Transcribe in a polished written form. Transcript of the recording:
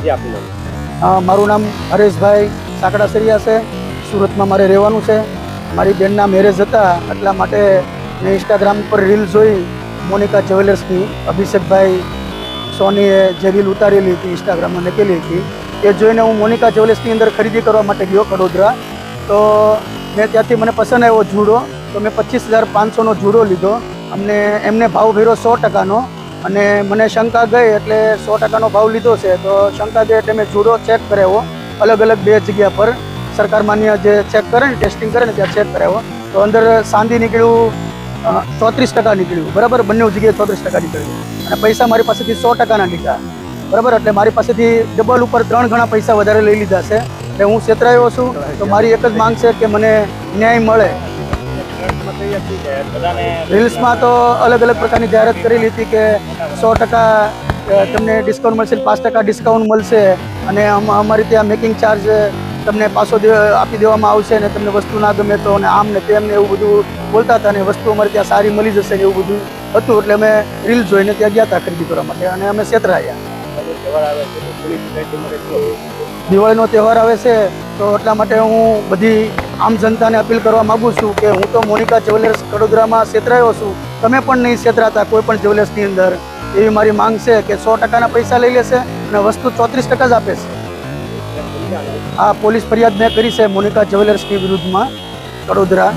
જી આપનું નામ? મારું નામ હરેશભાઈ સાકડાસરિયા છે. સુરતમાં મારે રહેવાનું છે. મારી બેનના મેરેજ હતા એટલા માટે મેં ઇન્સ્ટાગ્રામ પર રીલ જોઈ મોનિકા જ્વેલર્સની. અભિષેકભાઈ સોનીએ જે રીલ ઉતારેલી હતી ઇન્સ્ટાગ્રામમાં મૂકેલી હતી એ જોઈને હું મોનિકા જ્વેલર્સની અંદર ખરીદી કરવા માટે ગયો વડોદરા. તો મેં ત્યાંથી મને પસંદ આવ્યો જુડો, તો મેં 25,500નો જુડો લીધો. એમને ભાવ ભર્યો 100%નો અને મને શંકા ગઈ એટલે 100%નો ભાવ લીધો છે. તો શંકા ગઈ એટલે મેં જુડો ચેક કરાવ્યો અલગ અલગ 2 જગ્યા પર. સરકાર માન્ય જે ચેક કરે ને, ટેસ્ટિંગ કરે ને ત્યાં ચેક કરાવ્યો તો અંદર સાંધી નીકળ્યું 34% નીકળ્યું. બરાબર, બંને જગ્યાએ 34% નીકળ્યું અને પૈસા મારી પાસેથી 100%ના લીધા. બરાબર, એટલે મારી પાસેથી ડબલ ઉપર 3 ગણા પૈસા વધારે લઈ લીધા છે. એટલે હું છેતરાયો છું. તો મારી એક જ માંગ છે કે મને ન્યાય મળે. રીલ્સમાં તો અલગ અલગ પ્રકારની જાહેરાત કરેલી હતી કે 100% તમને ડિસ્કાઉન્ટ મળશે, 5% ડિસ્કાઉન્ટ મળશે અને અમારી ત્યાં મેકિંગ ચાર્જ તમને પાછો આપી દેવામાં આવશે અને તમને વસ્તુ ના ગમે તો અને આમ ને તેમ ને એવું બધું બોલતા હતા. અને વસ્તુ અમારે ત્યાં સારી મળી જશે ને એવું બધું હતું. એટલે અમે રીલ જોઈને ત્યાં ગયા હતા ખરીદી કરવા માટે અને અમે છેતરાયા. દિવાળીનો તહેવાર આવે છે તો એટલા માટે હું બધી આમ જનતાને અપીલ કરવા માગું છું કે હું તો મોનિકા જ્વેલર્સ વડોદરામાં છેતરાયો છું, તમે પણ નહીં છેતરાતા કોઈ પણ જ્વેલર્સની અંદર. એવી મારી માંગ છે કે 100%ના પૈસા લઈ લેશે અને વસ્તુ 34% જ આપે છે. આ પોલીસ ફરિયાદ મેં કરી છે મોનિકા જ્વેલર્સની વિરુદ્ધમાં વડોદરા.